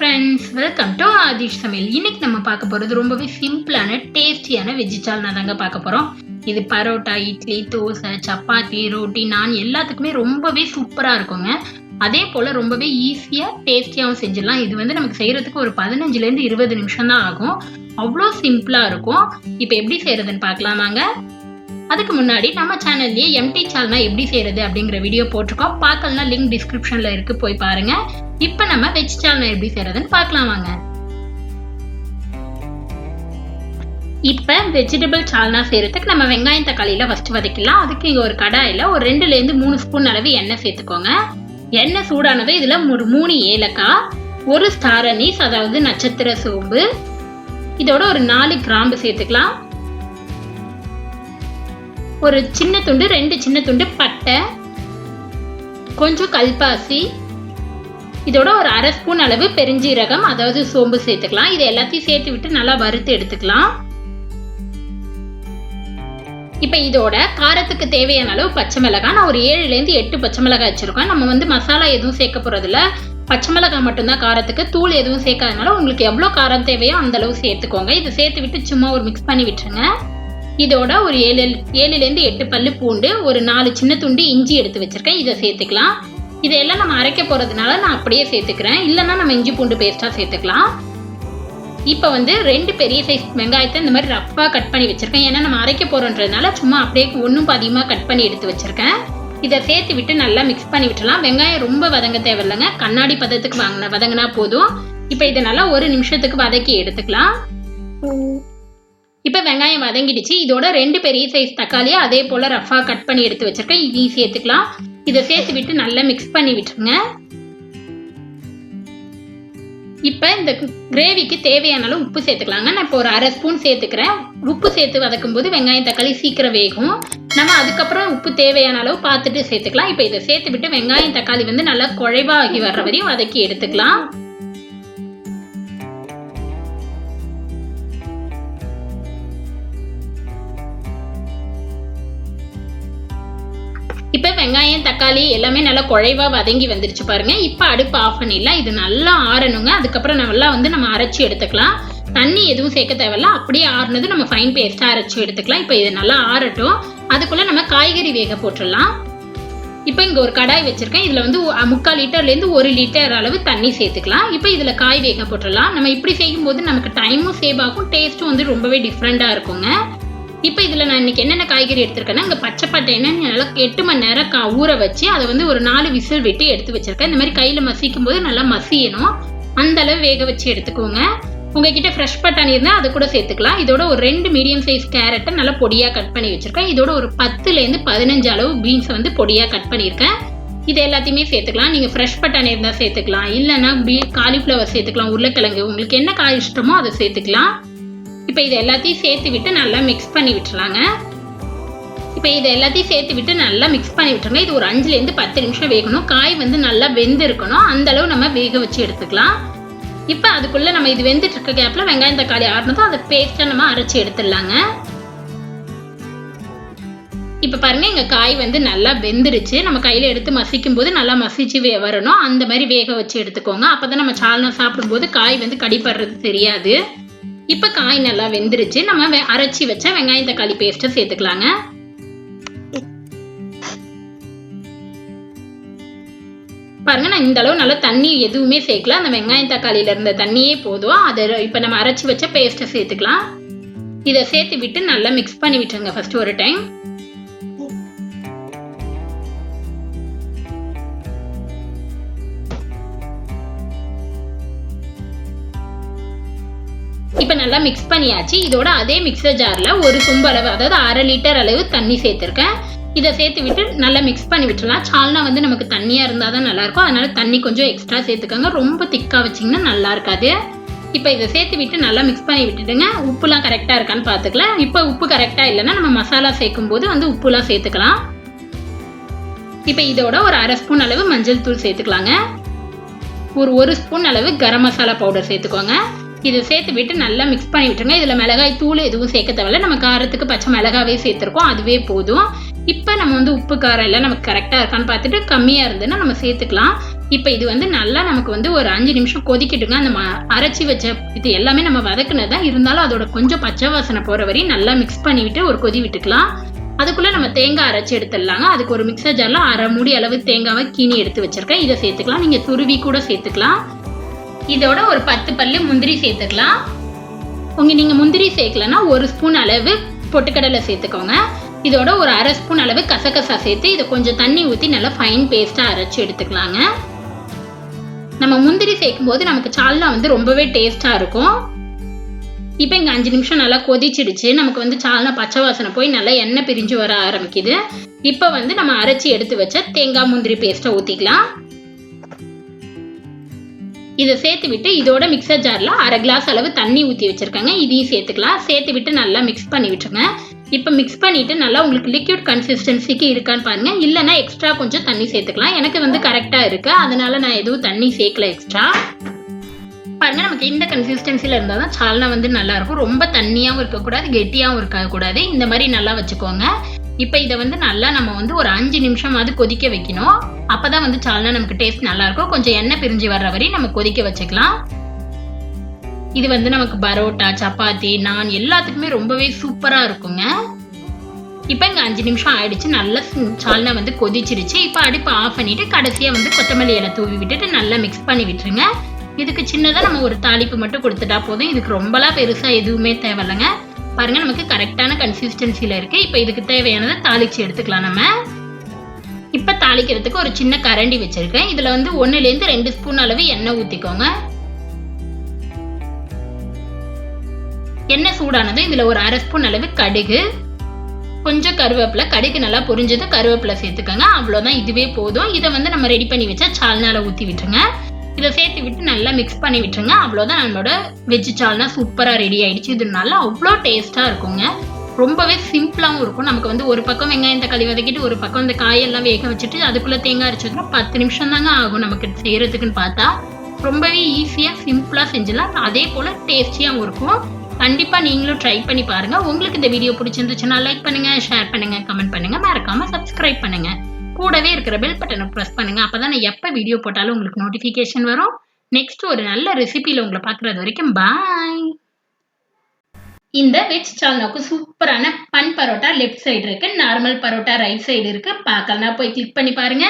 friends, welcome to Aadhish Samayal. இன்னைக்கு நம்ம பார்க்க போறது ரொம்பவே சிம்பிளான டேஸ்டியான வெஜ் சால்னா தாங்க பார்க்க போறோம். இது பரோட்டா, இட்லி, தோசை, சப்பாத்தி, ரோட்டி, நான் எல்லாத்துக்குமே ரொம்பவே சூப்பரா இருக்குங்க. அதே போல ரொம்பவே ஈஸியா டேஸ்டியாவும் செஞ்சிடலாம். இது வந்து நமக்கு செய்யறதுக்கு ஒரு 15 ல இருந்து 20 நிமிஷம் தான் ஆகும். அவ்வளோ சிம்பிளா இருக்கும். இப்போ எப்படி செய்யறதுன்னு பார்க்கலாமாங்க. அதுக்கு முன்னாடி நம்ம சேனல்லேயே எம்டி சால்னா எப்படி செய்யறது அப்படிங்கிற வீடியோ போட்டிருக்கோம். பார்க்கலனா லிங்க் டிஸ்கிரிப்ஷன்ல இருக்கு, போய் பாருங்க. இப்போ நம்ம வெஜ் சால்னா எப்படி செய்யறதுன்னு பார்க்கலாம் வாங்க. இப்போ வெஜிடபிள் சால்னா செய்யறதுக்கு நம்ம வெங்காயம் தக்காளியில ஃபர்ஸ்ட் வதக்கலாம். அதுக்கு இங்க ஒரு கடாயில ஒரு 2 ல இருந்து 3 ஸ்பூன் அளவு எண்ணெய் சேர்த்துக்கோங்க. எண்ணெய் சூடானது இதுல ஒரு 3 ஏலக்காய், ஒரு ஸ்டார் அனீஸ் அதாவது நட்சத்திர சோம்பு, இதோட ஒரு 4 கிராம்பு சேர்த்துக்கலாம். ஒரு சின்ன துண்டு 2 சின்ன துண்டு பட்டை, கொஞ்சம் கல்பாசி, இதோட ஒரு அரை ஸ்பூன் அளவு பெருஞ்சீரகம் அதாவது சோம்பு சேர்த்துக்கலாம். இது எல்லாத்தையும் சேர்த்து விட்டு நல்லா வறுத்து எடுத்துக்கலாம். இப்ப இதோட காரத்துக்கு தேவையான அளவு பச்சை மிளகாய், நான் ஒரு 7 ல இருந்து 8 பச்சை மிளகாய் வச்சிருக்கேன். நம்ம வந்து மசாலா எதுவும் சேர்க்க போறதில்ல, பச்சை மிளகாய் மட்டும்தான் காரத்துக்கு, தூள் எதுவும் சேர்க்காதனால உங்களுக்கு எவ்வளவு காரம் தேவையோ அந்த அளவு சேர்த்துக்கோங்க. இதை சேர்த்து விட்டு சும்மா ஒரு மிக்ஸ் பண்ணி விட்டுருங்க. இதோட ஒரு 7 ல இருந்து 8 பல்லு பூண்டு, ஒரு 4 சின்ன துண்டு இஞ்சி எடுத்து வச்சிருக்கேன், இதை சேர்த்துக்கலாம். இதெல்லாம் நம்ம அரைக்க போறதுனால நான் அப்படியே சேர்த்துக்கிறேன், இல்லைன்னா நம்ம இஞ்சி பூண்டு பேஸ்டா சேர்த்துக்கலாம். இப்போ வந்து 2 பெரிய சைஸ் வெங்காயத்தை இந்த மாதிரி ரஃபா கட் பண்ணி வச்சிருக்கேன். ஏன்னா நம்ம அரைக்க போறோன்றதுனால சும்மா அப்படியே ஒன்றும் பாதியமா கட் பண்ணி எடுத்து வச்சிருக்கேன். இதை சேர்த்து விட்டு நல்லா மிக்ஸ் பண்ணி விட்டுலாம். வெங்காயம் ரொம்ப வதங்க தேவையில்லைங்க, கண்ணாடி பதத்துக்கு வதங்கினா போதும். இப்போ இதை நல்லா 1 நிமிஷத்துக்கு வதக்கி எடுத்துக்கலாம். இப்போ வெங்காயம் வதங்கிடுச்சு. இதோட 2 பெரிய சைஸ் தக்காளியை அதே போல ரஃபா கட் பண்ணி எடுத்து வச்சிருக்கேன், இதையும் சேர்த்துக்கலாம். இதை சேர்த்து விட்டு நல்லா மிக்ஸ் பண்ணி விட்டுருங்க. இப்போ இந்த கிரேவிக்கு தேவையான அளவு உப்பு சேர்த்துக்கலாங்க. நான் இப்போ ஒரு அரை ஸ்பூன் சேர்த்துக்கிறேன். உப்பு சேர்த்து வதக்கும் போது வெங்காயம் தக்காளி சீக்கிரம் வேகும். நம்ம அதுக்கப்புறம் உப்பு தேவையான அளவு பார்த்துட்டு சேர்த்துக்கலாம். இப்போ இதை சேர்த்து விட்டு வெங்காயம் தக்காளி வந்து நல்லா குழைவாகி வர்ற வரையும் வதக்கி எடுத்துக்கலாம். இப்போ வெங்காயம் தக்காளி எல்லாமே நல்லா குழைவா வதங்கி வந்துருச்சு பாருங்க. இப்போ அடுப்பு ஆஃப் பண்ணிடலாம். இது நல்லா ஆறணுங்க. அதுக்கப்புறம் நல்லா வந்து நம்ம அரைச்சி எடுத்துக்கலாம். தண்ணி எதுவும் சேர்க்க தேவையில்ல, அப்படியே ஆறுனது நம்ம ஃபைன் பேஸ்டா அரைச்சி எடுத்துக்கலாம். இப்போ இது நல்லா ஆறட்டும். அதுக்குள்ள நம்ம காய்கறி வேக போட்டுடலாம். இப்போ இங்க ஒரு கடாய் வச்சிருக்கேன். இதுல வந்து 3/4 லிட்டர்ல இருந்து 1 லிட்டர் அளவு தண்ணி சேர்த்துக்கலாம். இப்போ இதுல காய் வேக போட்டுடலாம். நம்ம இப்படி செய்யும் போது நமக்கு டைமும் சேவ் ஆகும், டேஸ்ட்டும் வந்து ரொம்பவே டிஃப்ரெண்டா இருக்குங்க. இப்போ இதில் நான் இன்னைக்கு என்னென்ன காய்கறி எடுத்திருக்கேன்னா, இங்கே பச்சை பட்டைன்னு நல்லா 8 மணி நேரம் ஊற வச்சு அதை வந்து ஒரு 4 விசில் விட்டு எடுத்து வச்சிருக்கேன். இந்த மாதிரி கையில் மசிக்கும் போது நல்லா மசியணும், அந்த அளவு வேக வச்சு எடுத்துக்கோங்க. உங்ககிட்ட ஃப்ரெஷ் பட்டாணி இருந்தால் அது கூட சேர்த்துக்கலாம். இதோட ஒரு 2 மீடியம் சைஸ் கேரட்டை நல்லா பொடியாக கட் பண்ணி வச்சிருக்கேன். இதோட ஒரு 10 ல இருந்து 15 அளவு பீன்ஸை வந்து பொடியாக கட் பண்ணியிருக்கேன். இது எல்லாத்தையுமே சேர்த்துக்கலாம். நீங்கள் ஃப்ரெஷ் பட்டாணி இருந்தால் சேர்த்துக்கலாம், இல்லைன்னா காலிஃப்ளவர் சேர்த்துக்கலாம், உருளைக்கிழங்கு, உங்களுக்கு என்ன காய் இஷ்டமோ அதை சேர்த்துக்கலாம். இப்போ இதை எல்லாத்தையும் சேர்த்து விட்டு நல்லா மிக்ஸ் பண்ணி விட்டுலாங்க. இப்போ இதை எல்லாத்தையும் சேர்த்து விட்டு நல்லா மிக்ஸ் பண்ணி விட்டுருங்க. இது ஒரு 5 ல இருந்து 10 நிமிஷம் வேகணும். காய் வந்து நல்லா வெந்து இருக்கணும், அந்த அளவு நம்ம வேக வச்சு எடுத்துக்கலாம். இப்போ அதுக்குள்ள நம்ம இது வெந்துட்டு இருக்க கேப்ல வெங்காயம் தக்காளி ஆறுனதும் அதை பேஸ்டா நம்ம அரைச்சி எடுத்துடலாங்க. இப்போ பாருங்க, எங்க காய் வந்து நல்லா வெந்துருச்சு. நம்ம கையில எடுத்து மசிக்கும் போது நல்லா மசிச்சு வரணும், அந்த மாதிரி வேக வச்சு எடுத்துக்கோங்க. அப்பதான் நம்ம சால்னா சாப்பிடும் போது காய் வந்து கடிப்படுறது தெரியாது. இப்ப காய் நல்லா வெந்துருச்சு. நம்ம அரைச்சி வச்ச வெங்காயம் தக்காளி பேஸ்ட்டை சேர்த்துக்கலாங்க. பாருங்க, நான் இந்த அளவு நல்லா தண்ணி எதுவுமே சேர்க்கல, அந்த வெங்காயம் தக்காளியில இருந்த தண்ணியே போதும். அதை இப்ப நம்ம அரைச்சி வச்ச பேஸ்ட்டை சேர்த்துக்கலாம். இதை சேர்த்து விட்டு நல்லா மிக்ஸ் பண்ணி விட்டுருங்க ஃபர்ஸ்ட் ஒரு டைம். இப்போ நல்லா மிக்ஸ் பண்ணியாச்சு. இதோட அதே மிக்சர் ஜார்ல ஒரு சொம்பு அளவு அதாவது 1/2 லிட்டர் அளவு தண்ணி சேர்த்துருக்கேன். இதை சேர்த்து விட்டு நல்லா மிக்ஸ் பண்ணி விட்டுலாம். சால்னா வந்து நமக்கு தண்ணியா இருந்தால் தான் நல்லா இருக்கும், அதனால தண்ணி கொஞ்சம் எக்ஸ்ட்ரா சேர்த்துக்கோங்க. ரொம்ப திக்கா வச்சிங்கன்னா நல்லா இருக்காது. இப்போ இதை சேர்த்து விட்டு நல்லா மிக்ஸ் பண்ணி விட்டுடுங்க. உப்புலாம் கரெக்டாக இருக்கான்னு பார்த்துக்கலாம். இப்போ உப்பு கரெக்டாக இல்லைன்னா நம்ம மசாலா சேர்க்கும் போது வந்து உப்புலாம் சேர்த்துக்கலாம். இப்போ இதோட ஒரு 1/2 ஸ்பூன் அளவு மஞ்சள் தூள் சேர்த்துக்கலாங்க. ஒரு 1 ஸ்பூன் அளவு கரம் மசாலா பவுடர் சேர்த்துக்கோங்க. இதை சேர்த்து விட்டு நல்லா மிக்ஸ் பண்ணி விட்டுருங்க. இதில் மிளகாய் தூள் எதுவும் சேர்க்க தேவையில்ல, நம்ம காரத்துக்கு பச்சை மிளகாவே சேர்த்துருக்கோம், அதுவே போதும். இப்போ நம்ம வந்து உப்பு காரம் எல்லாம் நமக்கு கரெக்டாக இருக்கான்னு பார்த்துட்டு கம்மியாக இருந்ததுன்னா நம்ம சேர்த்துக்கலாம். இப்போ இது வந்து நல்லா நமக்கு வந்து ஒரு 5 நிமிஷம் கொதிக்கிட்டுங்க. அந்த அரைச்சி வச்ச இது எல்லாமே நம்ம வதக்குனதான், இருந்தாலும் அதோட கொஞ்சம் பச்சை வாசனை போற வரையும் நல்லா மிக்ஸ் பண்ணிவிட்டு ஒரு கொதி விட்டுக்கலாம். அதுக்குள்ள நம்ம தேங்காய் அரைச்சி எடுத்துடலாங்க. அதுக்கு ஒரு மிக்சர் ஜார்ல 1/2 மூடி அளவு தேங்காவை கீனி எடுத்து வச்சிருக்கேன். இதை சேர்த்துக்கலாம். நீங்க துருவி கூட சேர்த்துக்கலாம். இதோட ஒரு 10 பல்லு முந்திரி சேர்த்துக்கலாம். நீங்க முந்திரி சேர்க்கலன்னா 1 ஸ்பூன் அளவு பொட்டுக்கடலை சேர்த்துக்கோங்க. இதோட ஒரு 1/2 ஸ்பூன் அளவு கசகசா சேர்த்து இதை கொஞ்சம் தண்ணி ஊற்றி நல்லா ஃபைன் பேஸ்டா அரைச்சி எடுத்துக்கலாங்க. நம்ம முந்திரி சேர்க்கும் போது நமக்கு சால்னா வந்து ரொம்பவே டேஸ்டா இருக்கும். இப்போ இங்க 5 நிமிஷம் நல்லா கொதிச்சிடுச்சு. நமக்கு வந்து சால்னா பச்சை வாசனை போய் நல்லா எண்ணெய் பிரிஞ்சு வர ஆரம்பிக்குது. இப்போ வந்து நம்ம அரைச்சி எடுத்து வச்ச தேங்காய் முந்திரி பேஸ்ட்டை ஊற்றிக்கலாம். இதை சேர்த்து விட்டு இதோட மிக்சர் ஜார்ல 1/2 கிளாஸ் அளவு தண்ணி ஊற்றி வச்சிருக்காங்க. இதையும் சேர்த்துக்கலாம். சேர்த்து விட்டு நல்லா மிக்ஸ் பண்ணி விட்டுருங்க. இப்போ மிக்ஸ் பண்ணிட்டு நல்லா உங்களுக்கு லிக்விட் கன்சிஸ்டன்சிக்கு இருக்கான்னு பாருங்க. இல்லைன்னா எக்ஸ்ட்ரா கொஞ்சம் தண்ணி சேர்த்துக்கலாம். எனக்கு வந்து கரெக்டா இருக்கு, அதனால நான் எதுவும் தண்ணி சேர்க்கல எக்ஸ்ட்ரா. பாருங்க, நமக்கு இந்த கன்சிஸ்டன்சில இருந்தால் தான் சால்னா வந்து நல்லா இருக்கும். ரொம்ப தண்ணியாகவும் இருக்கக்கூடாது, கெட்டியாகவும் இருக்கக்கூடாது. இந்த மாதிரி நல்லா வச்சுக்கோங்க. இப்போ இதை வந்து நல்லா நம்ம வந்து ஒரு 5 நிமிஷமாவது கொதிக்க வைக்கணும். அப்பதான் வந்து சால்னா நமக்கு டேஸ்ட் நல்லா இருக்கும். கொஞ்சம் எண்ணெய் பிரிஞ்சு வர்ற வரையும் நம்ம கொதிக்க வச்சுக்கலாம். இது வந்து நமக்கு பரோட்டா, சப்பாத்தி, நான் எல்லாத்துக்குமே ரொம்பவே சூப்பரா இருக்குங்க. இப்போ இங்க 5 நிமிஷம் ஆயிடுச்சு. நல்லா சால்னா வந்து கொதிச்சிருச்சு. இப்போ அடுப்பு ஆஃப் பண்ணிட்டு கடைசியா வந்து கொத்தமல்லி இலை தூவி விட்டுட்டு நல்லா மிக்ஸ் பண்ணி விட்டுருங்க. இதுக்கு சின்னதா நம்ம ஒரு தாளிப்பு மட்டும் கொடுத்துட்டா போதும். இதுக்கு ரொம்பலாம் பெருசா எதுவுமே தேவையில்லைங்க. பாருங்க, நமக்கு கரெக்டான கன்சிஸ்டன்சில இருக்கு. இப்போ இதுக்கு தேவையானதை தாளிச்சு எடுத்துக்கலாம். நம்ம இப்ப தாளிக்கிறதுக்கு ஒரு சின்ன கரண்டி வச்சிருக்கேன். இதுல வந்து 1லேருந்து 2 ஸ்பூன் அளவு எண்ணெய் ஊத்திக்கோங்க. எண்ணெய் சூடானது இதுல ஒரு 1/2 ஸ்பூன் அளவு கடுகு, கொஞ்சம் கருவேப்பிலை. கடுகு நல்லா பொரிஞ்சது, கருவேப்பிலை சேர்த்துக்கோங்க. அவ்வளவுதான், இதுவே போதும். இதை வந்து நம்ம ரெடி பண்ணி வச்சா சால்னால ஊத்தி விட்டுருங்க. இதை சேர்த்து விட்டு நல்லா மிக்ஸ் பண்ணி விட்டுருங்க. அவ்வளோதான், நம்மளோட வெஜ் சால்னா சூப்பராக ரெடி ஆயிடுச்சு. இது நல்லா அவ்வளோ டேஸ்ட்டாக இருக்குங்க. ரொம்பவே சிம்பிளாகவும் இருக்கும். நமக்கு வந்து ஒரு பக்கம் வெங்காயம் தக்காளி வதக்கிட்டு ஒரு பக்கம் இந்த காயெல்லாம் வேக வச்சுட்டு அதுக்குள்ளே தேங்காய் அரைச்சதுன்னா 10 நிமிஷம் தாங்க ஆகும் நமக்கு செய்யறதுக்குன்னு பார்த்தா. ரொம்பவே ஈஸியாக சிம்பிளாக செஞ்சிடலாம். அதே போல் டேஸ்டியாகவும் இருக்கும். கண்டிப்பாக நீங்களும் ட்ரை பண்ணி பாருங்க. உங்களுக்கு இந்த வீடியோ பிடிச்சிருந்துச்சுன்னா லைக் பண்ணுங்க, ஷேர் பண்ணுங்க, கமெண்ட் பண்ணுங்க, மறக்காம சப்ஸ்கிரைப் பண்ணுங்க. கூடவே இருக்கிற பெல் பட்டனை ப்ரெஸ் பண்ணுங்க. அப்பதான் நான் எப்போ வீடியோ போட்டாலும் உங்களுக்கு நோட்டிஃபிகேஷன் வரும். நெக்ஸ்ட் ஒரு நல்ல ரெசிபியில் உங்களை பார்க்குறது வரைக்கும் பாய். இந்த வெஜ் சால்னாவுக்கு சூப்பரான பன் பரோட்டா லெஃப்ட் சைடு இருக்கு, நார்மல் பரோட்டா ரைட் சைடு இருக்கு. பார்க்கலாம், போய் கிளிக் பண்ணி பாருங்க.